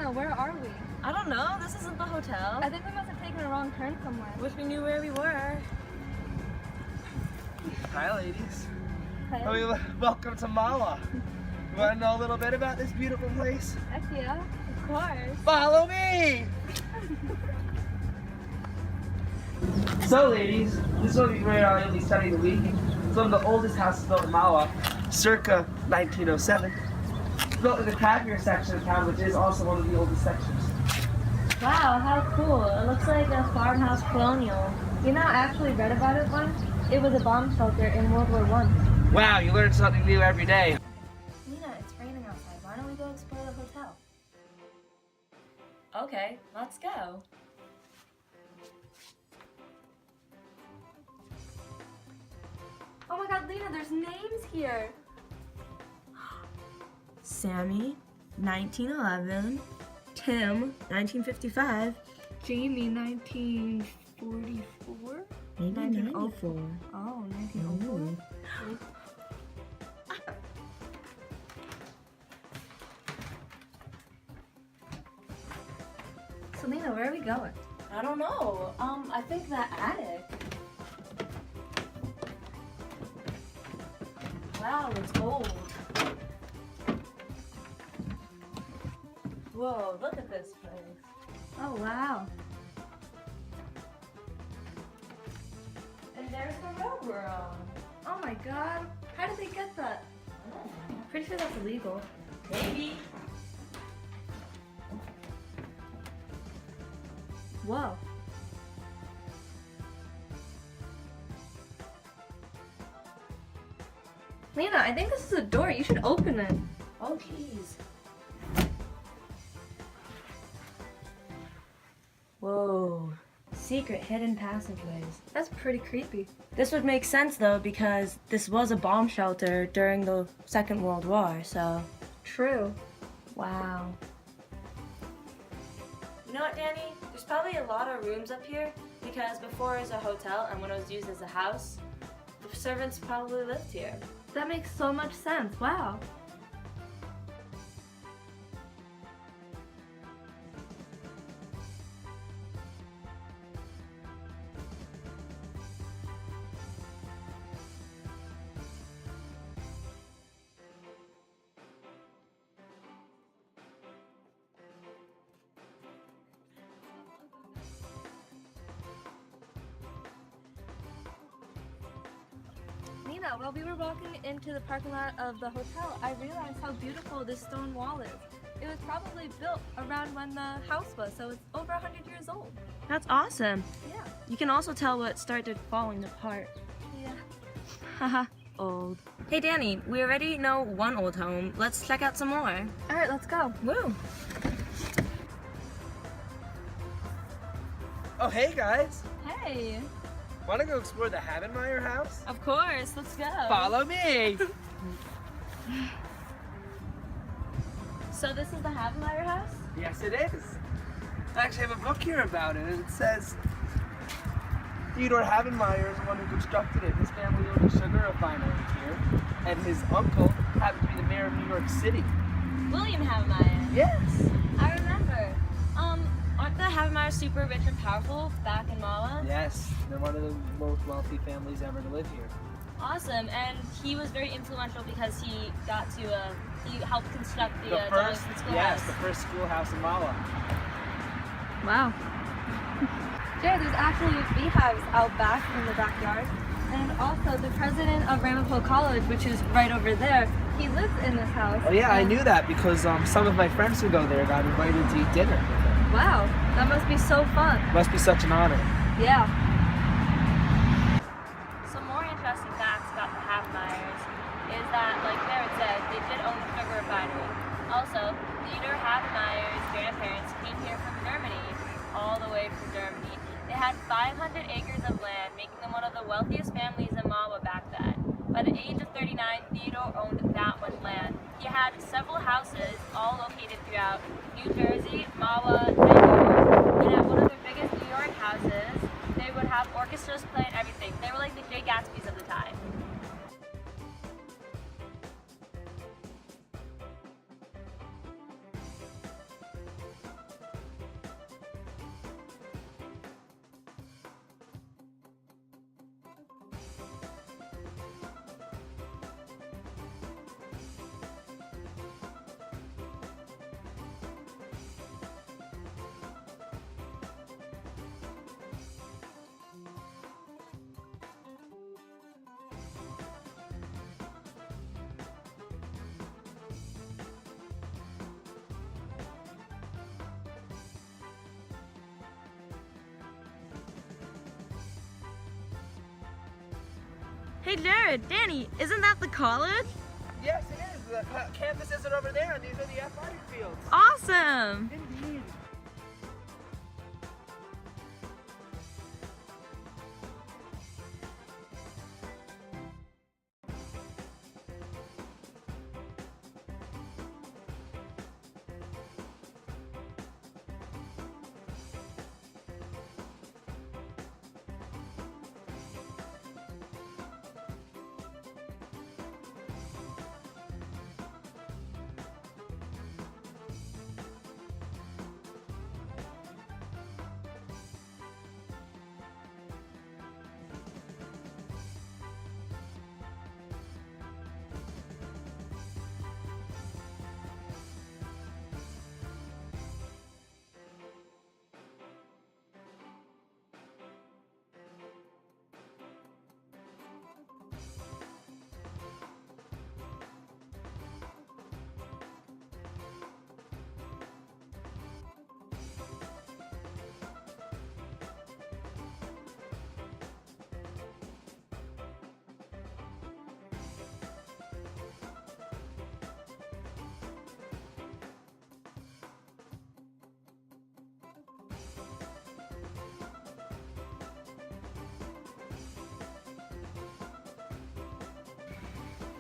Lena, where are we? I don't know. This isn't the hotel. I think we must have taken a wrong turn somewhere. Wish we knew where we were. Hi, ladies. Hi. Welcome to Mahwah. You want to know a little bit about this beautiful place? Heck yeah, of course. Follow me! So, ladies, this will be where I'll be studying the week. It's one of the oldest houses built in Mahwah, circa 1907. It's built in the crappier section of town, which is also one of the oldest sections. Wow, how cool. It looks like a farmhouse colonial. You know, I actually read about it once. It was a bomb shelter in World War I. Wow, you learn something new every day. Lena, it's raining outside. Why don't we go explore the hotel? Okay, let's go. Oh my god, Lena, there's names here. Sammy, 1911. Tim, 1955. Jamie, 1944? Maybe 94. Oh, 1904. So Lena, where are we going? I don't know. I think that attic. Wow, it's old. Whoa, look at this place. Oh wow. And there's the road we're on. Oh my god. How did they get that? Pretty sure that's illegal. Maybe. Whoa. Lena, I think this is a door. You should open it. Oh, geez. Whoa. Secret hidden passageways. That's pretty creepy. This would make sense though because this was a bomb shelter during the Second World War, so. True. Wow. You know what, Danny? There's probably a lot of rooms up here because before it was a hotel and when it was used as a house, the servants probably lived here. That makes so much sense. Wow. Lena, while we were walking into the parking lot of the hotel, I realized how beautiful this stone wall is. It was probably built around when the house was, so it's over 100 years old. That's awesome. Yeah. You can also tell what started falling apart. Yeah. Haha, old. Hey Danny, we already know one old home. Let's check out some more. All right, let's go. Woo! Oh, hey, guys. Hey. Want to go explore the Havenmeyer house? Of course, let's go. Follow me. So this is the Havenmeyer house? Yes, it is. I actually have a book here about it, and it says Theodore Havenmeyer is the one who constructed it. His family owned a sugar refinery here, and his uncle happened to be the mayor of New York City. William Havenmeyer. Yes. I remember. Aren't the Havenmeyers super rich and powerful back in Mahwah? Yes, they're one of the most wealthy families ever to live here. Awesome, and he was very influential because he got to, he helped construct the First, Darlington schoolhouse. yes, the first schoolhouse in Mahwah. Wow. Yeah, there's actually beehives out back in the backyard. And also the president of Ramapo College, which is right over there, he lives in this house. Oh yeah, I knew that because some of my friends who go there got invited to eat dinner. Wow, that must be so fun. Must be such an honor. Yeah. Some more interesting facts about the Havenmeyers is that, like Barrett said, they did own the sugar refinery. Also, Theodore Havenmeyer's grandparents came here from Germany, all the way from Germany. They had 500 acres of land, making them one of the wealthiest families in Mahwah back then. By the age of 39, Theodore owned that much land. He had several houses, all located throughout New Jersey, Mahwah, and New York. And at one of their biggest New York houses, they would have orchestras play and everything. They were like the Jay Gatsby's of the time. Hey Jared, Danny, isn't that the college? Yes, it is. The campuses are over there, and these are the athletic fields. Awesome! Indeed.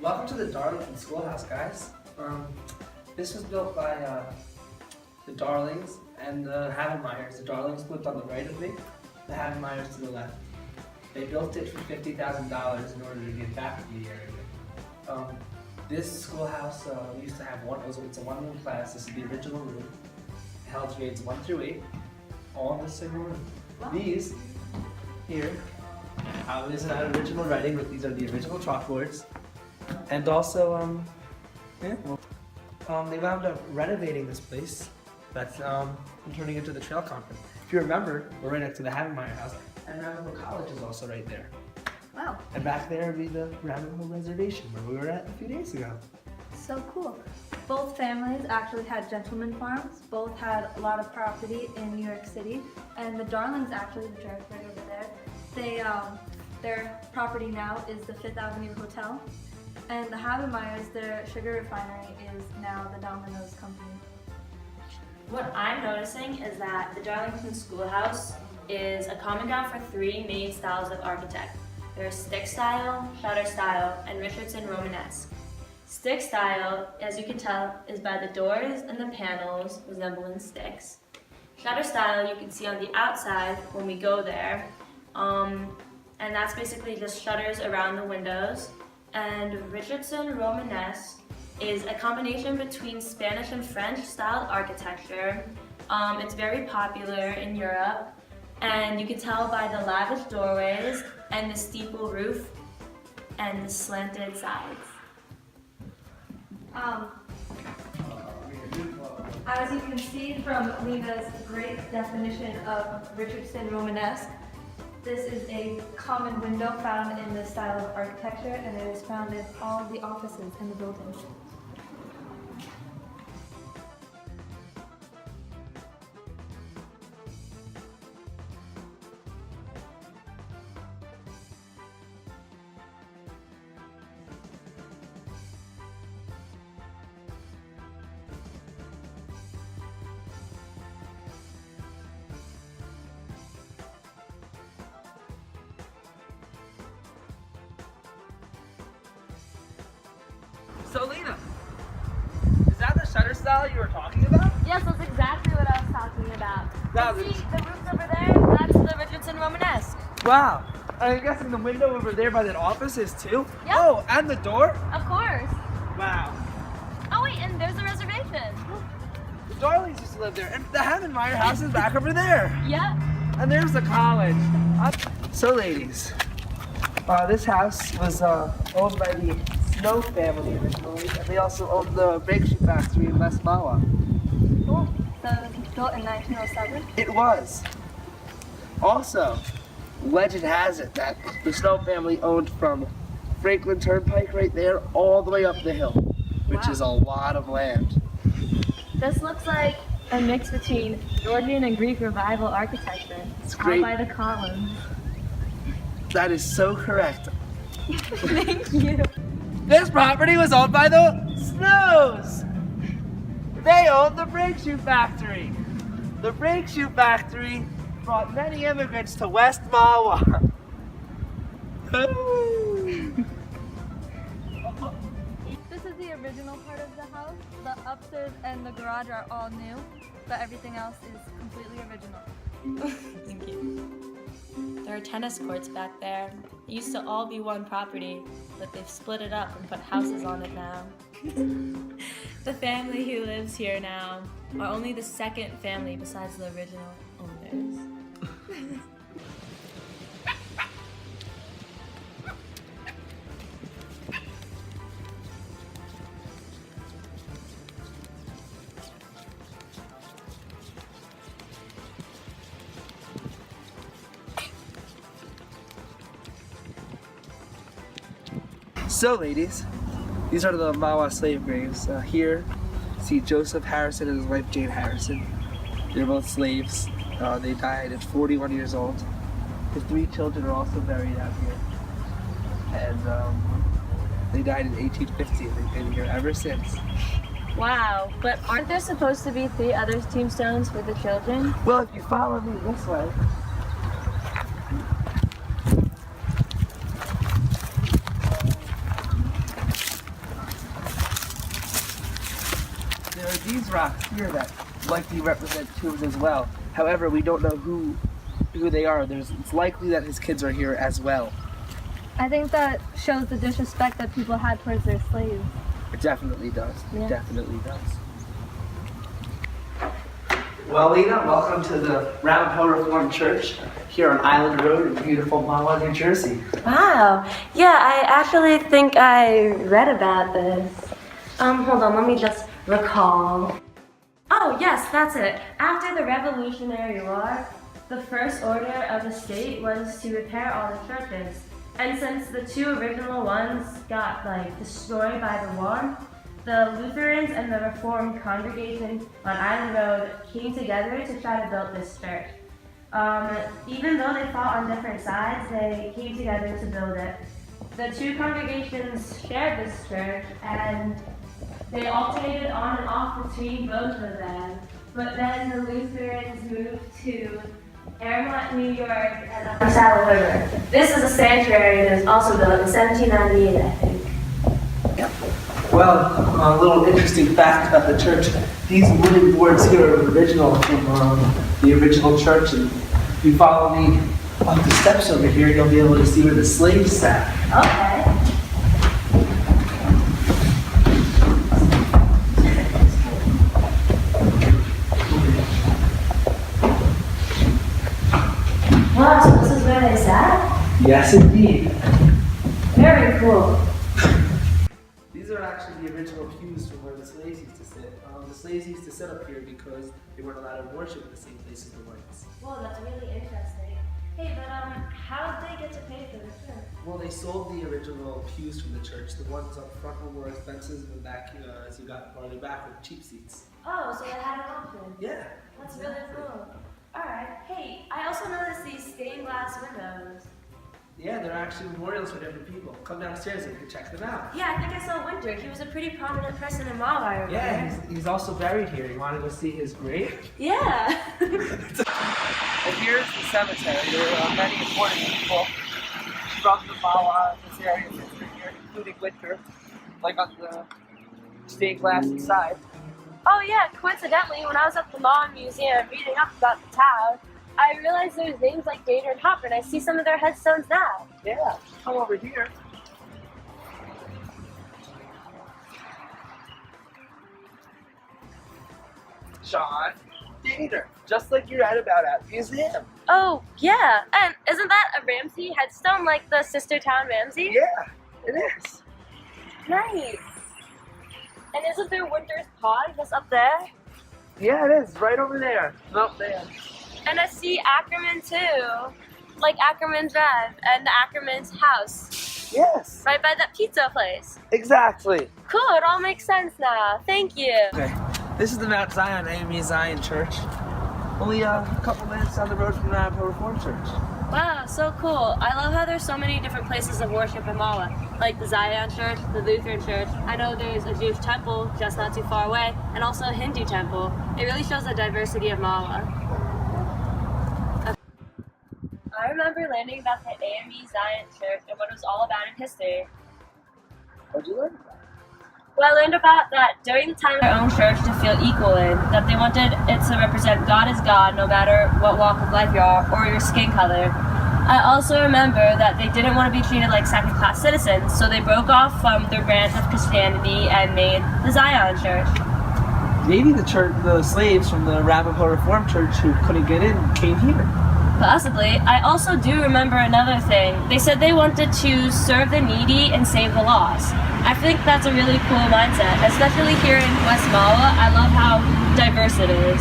Welcome to the Darlington Schoolhouse, guys. This was built by the Darlings and the Havenmeyers. The Darlings lived on the right of me, the Havenmeyers to the left. They built it for $50,000 in order to give back to the area. This schoolhouse used to have it's a one-room class. This is the original room. It held grades 1 through 8, all in the single room. Wow. These here, this is not original writing, but these are the original chalkboards. And also, they wound up renovating this place, and turning it into the trail conference. If you remember, we're right next to the Havenmeyer house, and Ramapo College is also right there. Wow. And back there would be the Ramapo Reservation, where we were at a few days ago. So cool. Both families actually had gentleman farms. Both had a lot of property in New York City, and the Darlings actually, which are right over there, their property now is the Fifth Avenue Hotel. And the Havenmeyers, their sugar refinery is now the Domino's company. What I'm noticing is that the Darlington Schoolhouse is a common ground for three main styles of architect. There's stick style, shutter style, and Richardson Romanesque. Stick style, as you can tell, is by the doors and the panels resembling sticks. Shutter style you can see on the outside when we go there, and that's basically just shutters around the windows. And Richardson Romanesque is a combination between Spanish and French styled architecture. It's very popular in Europe, and you can tell by the lavish doorways and the steeple roof and the slanted sides. As you can see from Lena's great definition of Richardson Romanesque, this is a common window found in this style of architecture, and it is found in all of the offices in the building. So Lena, is that the shutter style you were talking about? Yes, that's exactly what I was talking about. Wow, See, the roof over there, that's the Richardson Romanesque. Wow. I'm guessing the window over there by that office is too? Yep. Oh, and the door? Of course. Wow. Oh wait, and there's a reservation. The Darlings used to live there, and the Havenmeyer house is back over there. Yep. And there's the college. So ladies, this house was owned by the Snow family originally, and they also owned the bakery factory in West Mahwah. Cool. So it was built in 1907? It was. Also, legend has it that the Snow family owned from Franklin Turnpike right there all the way up the hill, which Wow. is a lot of land. This looks like a mix between Georgian and Greek revival architecture. It's All great. by the columns. That is so correct. Thank you. This property was owned by the Snows. They owned the brake shoe factory. The brake shoe factory brought many immigrants to West Mahwah. This is the original part of the house. The upstairs and the garage are all new, but everything else is completely original. Thank you. There are tennis courts back there. It used to all be one property, but they've split it up and put houses on it now. The family who lives here now are only the second family besides the original owners. So, ladies, these are the Mahwah slave graves. Here, see Joseph Harrison and his wife Jane Harrison. They're both slaves. They died at 41 years old. His 3 children are also buried out here. And they died in 1850. They've been here ever since. Wow, but aren't there supposed to be 3 other tombstones for the children? Well, if you follow me this way, there are these rocks here that likely represent tombs as well. However, we don't know who they are. It's likely that his kids are here as well. I think that shows the disrespect that people had towards their slaves. It definitely does. Yeah. It definitely does. Well, Lena, welcome to the Ramapo Reformed Church here on Island Road in beautiful Mahwah, New Jersey. Wow. Yeah, I actually think I read about this. Hold on, let me just recall. Oh, yes, that's it. After the Revolutionary War, the first order of the state was to repair all the churches. And since the 2 original ones got destroyed by the war, the Lutherans and the Reformed congregation on Island Road came together to try to build this church. Even though they fought on different sides, they came together to build it. The 2 congregations shared this church, and they alternated on and off between both of them. But then the Lutherans moved to Airmont, New York, and up the Saddle River. This is a sanctuary that was also built in 1798, I think. Yep. Well, a little interesting fact about the church. These wooden boards here are original from the original church. And if you follow me up the steps over here, you'll be able to see where the slaves sat. Okay. Wow, so this is where they sat? Yes, indeed. Very cool. These are actually the original pews from where the slaves used to sit. The slaves used to sit up here because they weren't allowed to worship in the same place as the whites. Well, that's really interesting. Hey, but how did they get to pay for the church? Well, they sold the original pews from the church. The ones up front were more expensive, and back as you got farther back were cheap seats. Oh, so they had an option. Yeah. That's really cool. Alright, hey, I also noticed these stained glass windows. Yeah, they're actually memorials for different people. Come downstairs and you can check them out. Yeah, I think I saw Winter. He was a pretty prominent person in Mahwah. Yeah, he's also buried here. You want to go see his grave? Yeah. And here's the cemetery. There are many important people from the Mahwah in this area here, including Winter, like on the stained glass inside. Oh yeah, coincidentally, when I was at the Law Museum reading up about the town, I realized there's names like Gator and Hopper, and I see some of their headstones now. Yeah, come over here. John Gator, just like you read about at the museum. Oh, yeah. And isn't that a Ramsey headstone like the sister town Ramsey? Yeah, it is. Nice. And isn't there Winter's Pond just up there? Yeah, it is. Right over there. Up there. And I see Ackerman too. Like Ackerman's Rev and the Ackerman's house. Yes. Right by that pizza place. Exactly. Cool, it all makes sense now. Thank you. Okay. This is the Mount Zion AME Zion Church. Only a couple minutes down the road from the Ramapo Reformed Church. Wow, so cool. I love how there's so many different places of worship in Mahwah, like the Zion Church, the Lutheran Church. I know there's a Jewish temple just not too far away, and also a Hindu temple. It really shows the diversity of Mahwah. I remember learning about the AME Zion Church and what it was all about in history. What'd you learn about? Well, I learned about that during the time of their own church to feel equal in, that they wanted it to represent God as God no matter what walk of life you are or your skin color. I also remember that they didn't want to be treated like second-class citizens, so they broke off from their branch of Christianity and made the Zion Church. Maybe the slaves from the Ramapo Reformed Church who couldn't get in came here. Possibly. I also do remember another thing. They said they wanted to serve the needy and save the lost. I think that's a really cool mindset, especially here in West Mahwah. I love how diverse it is.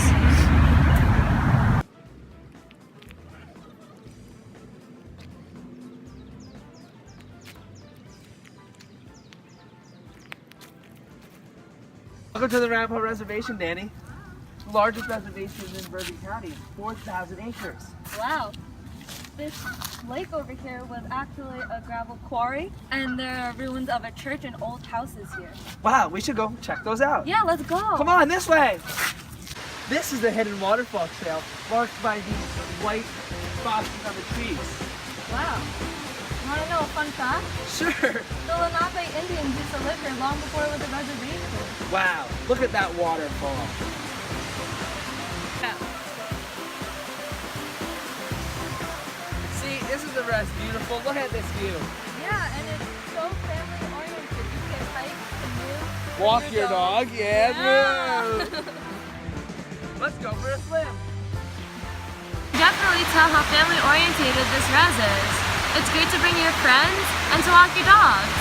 Welcome to the Ramapo Reservation, Danny. The largest reservation in Bergen County, 4,000 acres. Wow. This lake over here was actually a gravel quarry, and there are ruins of a church and old houses here. Wow, we should go check those out. Yeah, let's go. Come on, this way. This is the hidden waterfall trail marked by these white frosting on the trees. Wow. Want to know a fun fact? Sure. The Lenape Indians used to live here long before it was a reservation. Wow, look at that waterfall. See, isn't the rest beautiful? Look at this view. Yeah, and it's so family oriented. You can hike, canoe, Walk with your dog, Yeah. move. Let's go for a swim. Definitely tell how family oriented this res is. It's great to bring your friends and to walk your dogs.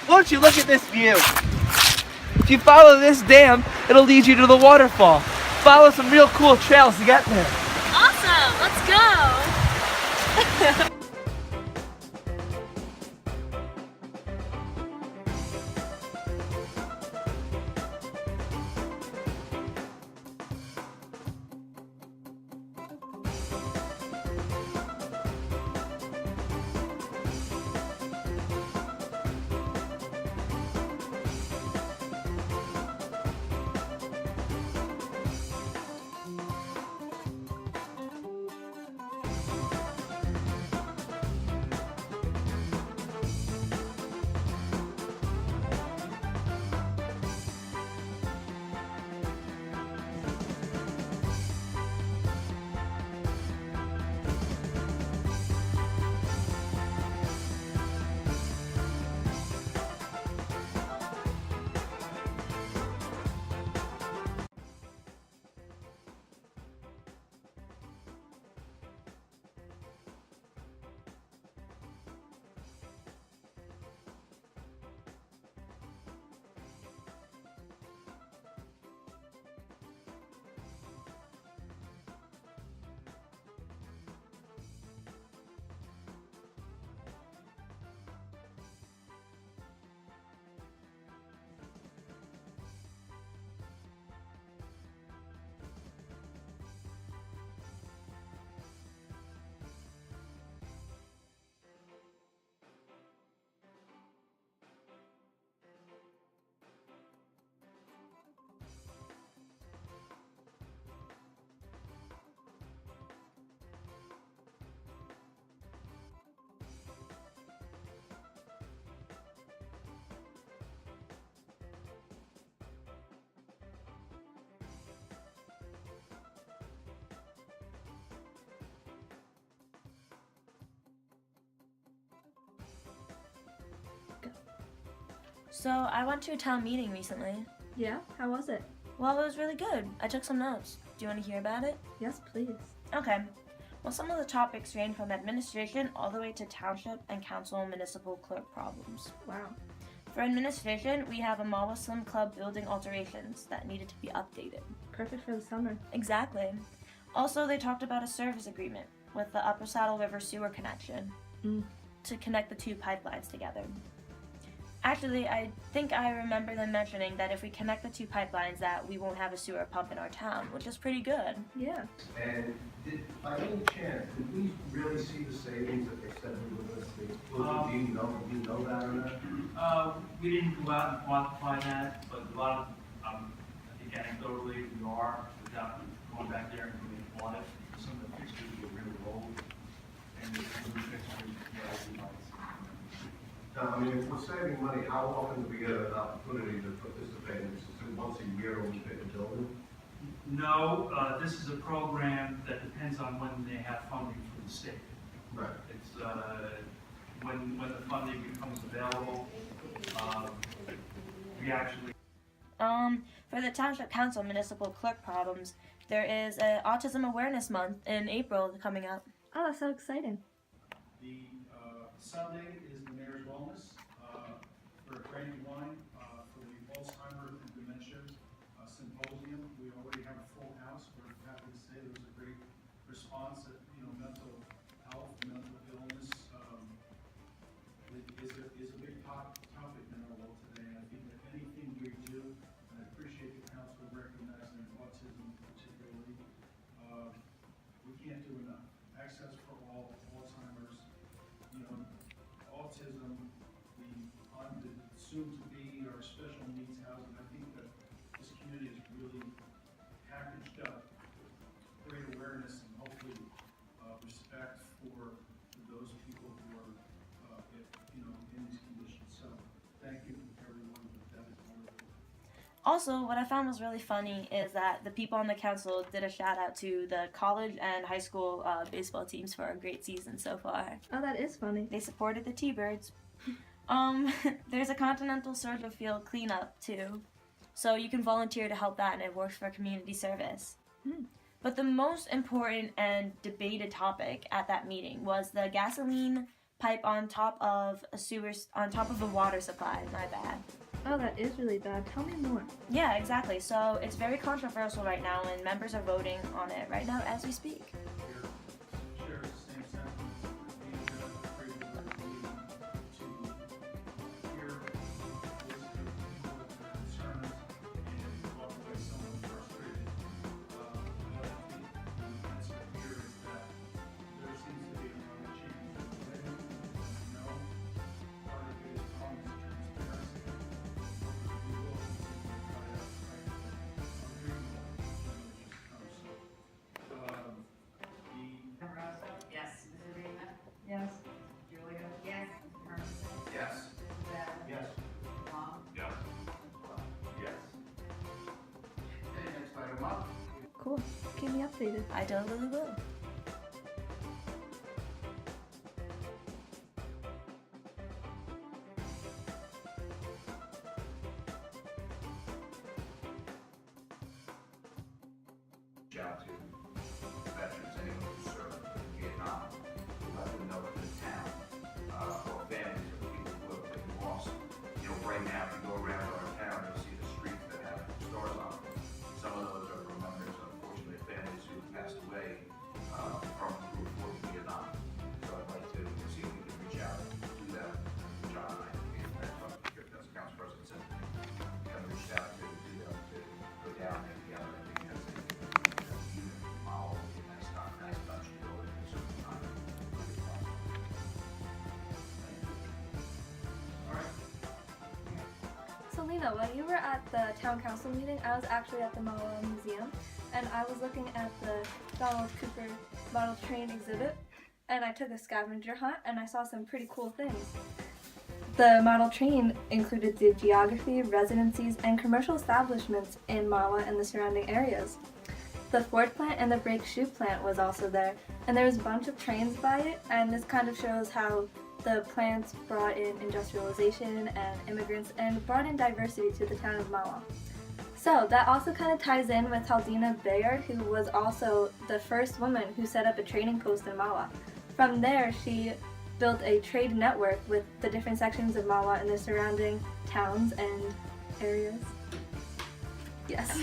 Won't you look at this view? If you follow this dam, it'll lead you to the waterfall. Follow some real cool trails to get there. Awesome, let's go. So I went to a town meeting recently. Yeah, how was it? Well, it was really good. I took some notes. Do you want to hear about it? Yes, please. Okay. Well, some of the topics range from administration all the way to township and council and municipal clerk problems. Wow. For administration, we have a Mahwah Slim Club building alterations that needed to be updated. Perfect for the summer. Exactly. Also, they talked about a service agreement with the Upper Saddle River sewer connection to connect the two pipelines together. Actually, I think I remember them mentioning that if we connect the two pipelines that we won't have a sewer pump in our town, which is pretty good. Yeah. And by any chance, did we really see the savings that they said we were going to see? Do you know that or not? We didn't go out and quantify that, but a lot of, I think anecdotally, we are, without going back there and doing an audit. Some of the fixtures were really old, and the new fixtures, we might. I mean, if we're saving money, how often do we get an opportunity to participate in this? Is it once a year when we pick a building? No, this is a program that depends on when they have funding from the state. Right. It's when the funding becomes available, we actually. For the Township Council Municipal Clerk problems, there is an Autism Awareness Month in April coming up. Oh, that's so exciting. The Sunday is the Mayor's Wellness for Brandy Wine for the Alzheimer and Dementia Symposium. We already have a full house. We're happy to say there was a great response at, mental health, mental illness is a big topic in our world today. And I think that anything we do, and I appreciate the council recognizing autism particularly, we can't do enough. Access for all, Alzheimer's, autism, the soon-to-be our special needs housing. I think that this community is really packaged up great awareness and hopefully respect for those people who are, in these conditions. So thank you everyone, that is wonderful. Also, what I found was really funny is that the people on the council did a shout out to the college and high school baseball teams for a great season so far. Oh, that is funny. They supported the T-Birds. There's a Continental Soldier Field cleanup too, so you can volunteer to help that, and it works for community service. But the most important and debated topic at that meeting was the gasoline pipe on top of a water supply. My bad. Oh, that is really bad. Tell me more. Yeah, exactly. So it's very controversial right now, and members are voting on it right now as we speak. Shares the same sentiment. We have a great opportunity to hear people's concerns and walk away somewhat frustrated. What I think that's clear is that there seems to be a lot of change. Part of it is promise transparency. We will continue to try to Yes. Mrs. Raymond? Yes. Julia? Yes. Herman? Yes. Val? Yes. Tom? Yes. Yes. Okay, next item up. Cool. Keep me updated. I totally will. Reach out to veterans, anyone who served in Vietnam, let them know that the town, or families of people who have been lost. Right now, if you go around our town, you'll see the streets that have stars on them. Some of those are remembrance, unfortunately, of families who passed away from Vietnam. So I'd like to see if we can reach out to them. John and I, as council president said, kind of reached out to them to go down there together. I think that's a unit model, a nice touch to go in a certain time. All right. So Lena, while you were at the town council meeting, I was actually at the Mahwah Museum, and I was looking at the Donald Cooper model train exhibit, and I took a scavenger hunt, and I saw some pretty cool things. The model train included the geography, residencies, and commercial establishments in Mahwah and the surrounding areas. The Ford plant and the brake shoe plant was also there, and there was a bunch of trains by it, and this kind of shows how the plants brought in industrialization and immigrants and brought in diversity to the town of Mahwah. So that also kind of ties in with Haldina Bayard, who was also the first woman who set up a trading post in Mahwah. From there, she built a trade network with the different sections of Mahwah and the surrounding towns and areas. Yes.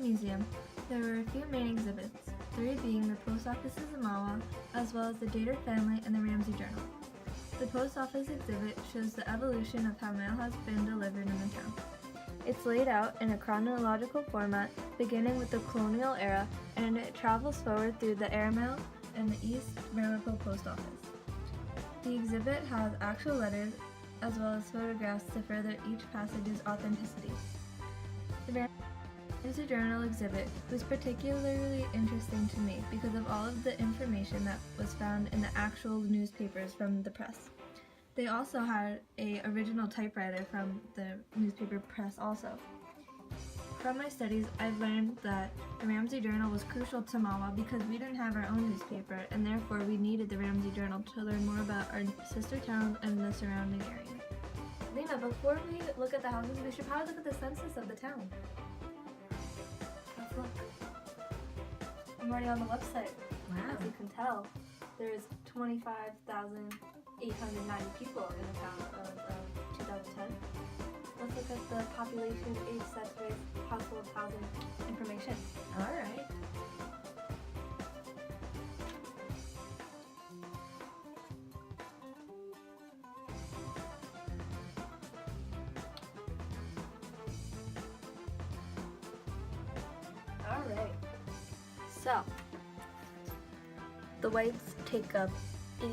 museum, there were a few main exhibits, 3 being the post offices of Mahwah, as well as the Dater family and the Ramsey Journal. The post office exhibit shows the evolution of how mail has been delivered in the town. It's laid out in a chronological format, beginning with the colonial era, and it travels forward through the airmail and the East Ramapo post office. The exhibit has actual letters as well as photographs to further each passage's authenticity. The Ramsey Journal exhibit was particularly interesting to me because of all of the information that was found in the actual newspapers from the press. They also had an original typewriter from the newspaper press also. From my studies, I've learned that the Ramsey Journal was crucial to Mahwah because we didn't have our own newspaper, and therefore we needed the Ramsey Journal to learn more about our sister towns and the surrounding area. Lena, before we look at the houses, we should probably look at the census of the town. Let's look. I'm already on the website. Wow. As you can tell, there's 25,890 people in the town of 2010. Let's look at the population, age, sex, race, household, housing information. All right. Alright. So, the whites take up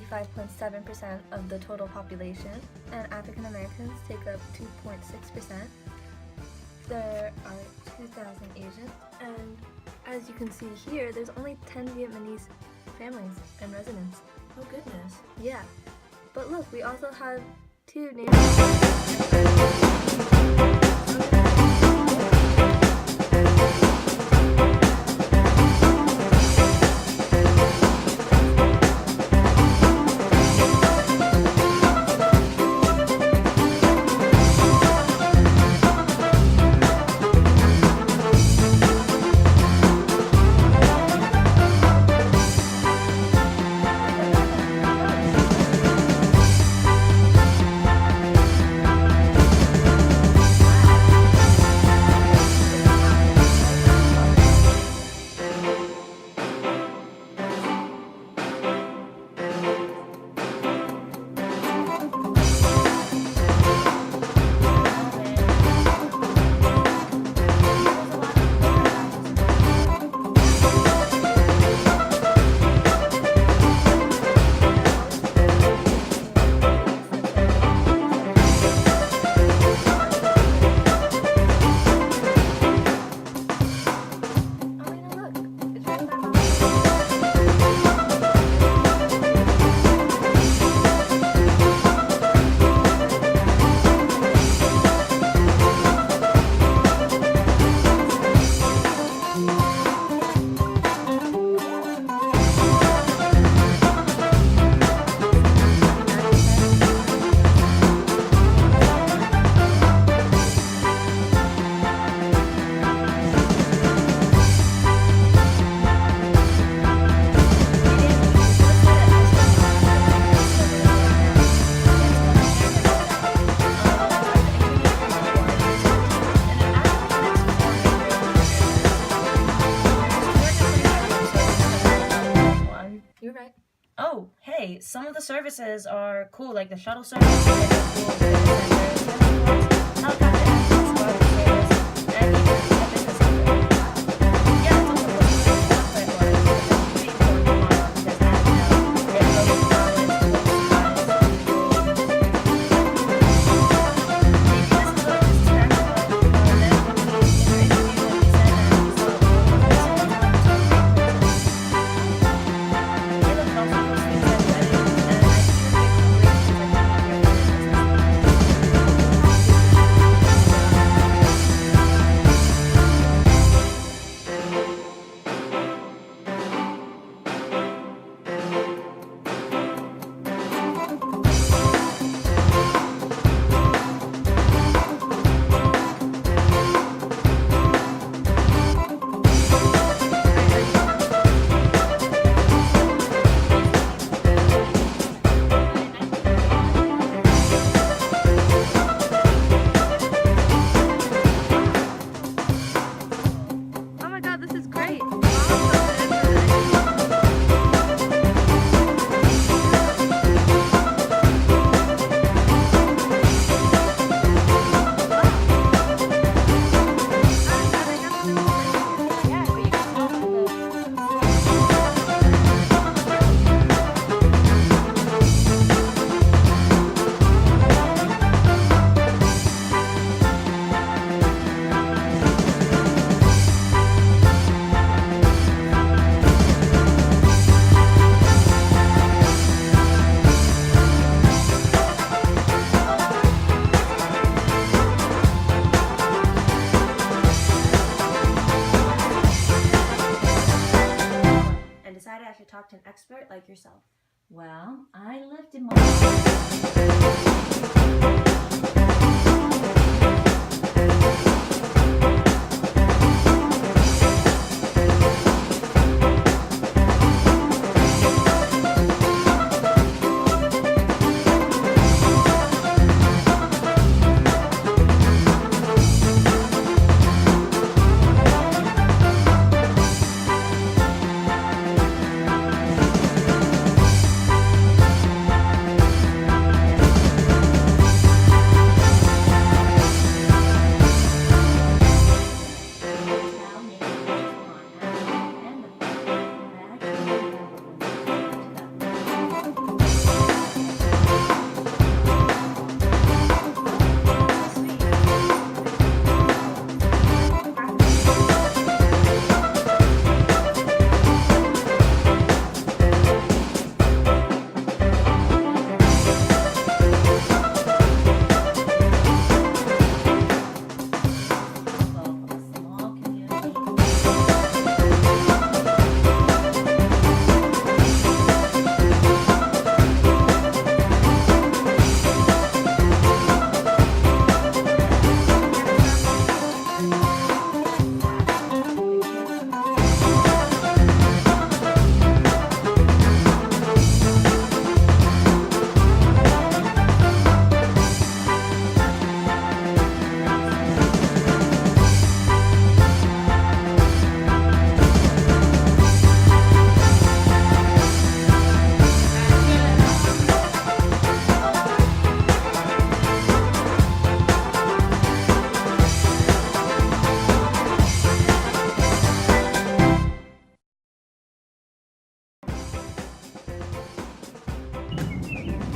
85.7% of the total population, and African Americans take up 2.6%. There are 2,000 Asians, and as you can see here, there's only 10 Vietnamese families and residents. Oh goodness. Yeah, but look, we also have 2 native. Oh, hey, some of the services are cool, like the shuttle service, helicopter ambulance, water service, and even a business center. Yeah, it's also cool to know what it was, but it's pretty important tomorrow because as you know, it goes to college, maybe this is what this is expert like yourself? Well, I lived in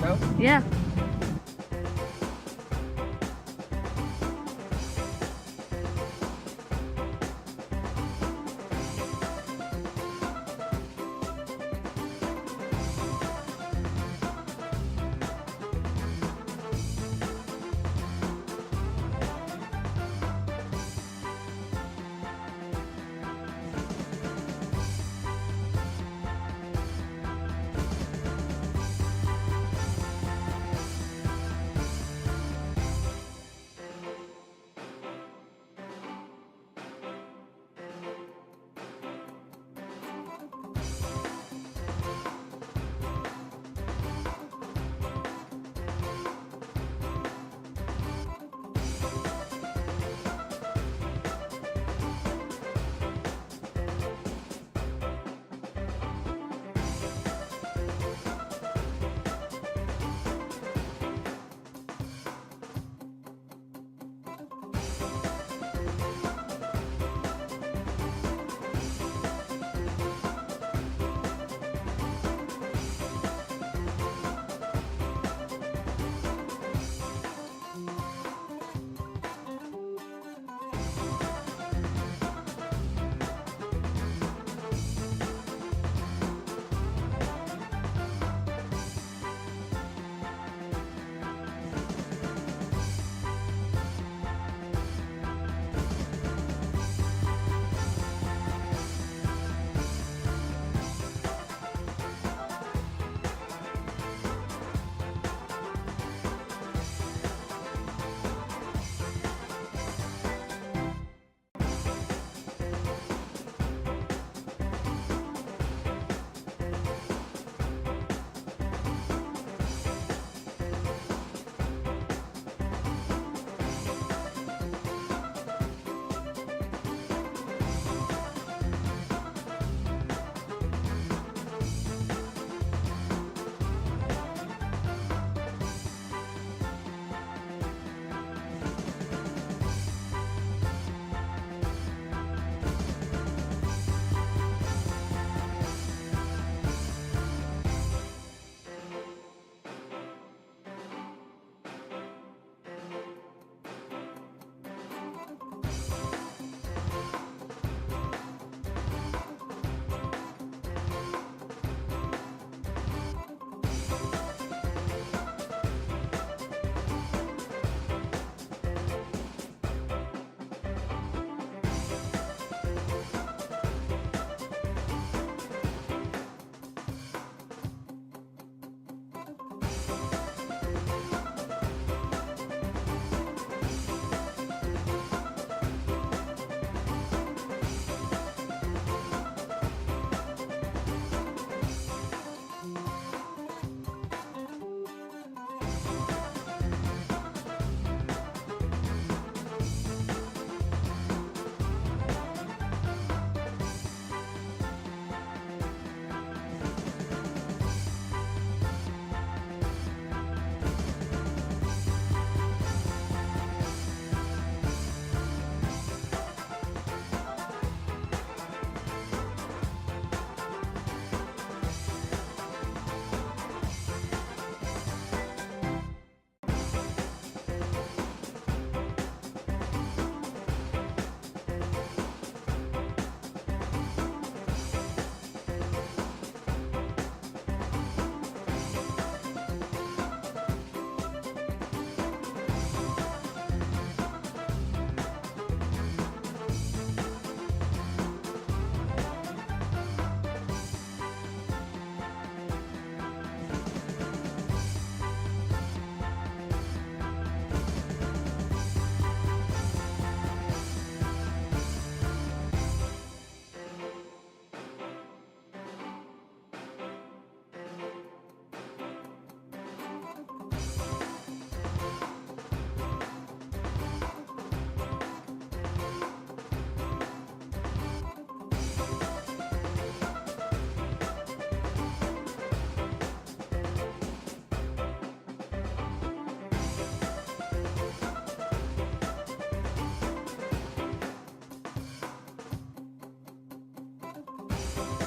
No? Yeah. Bye.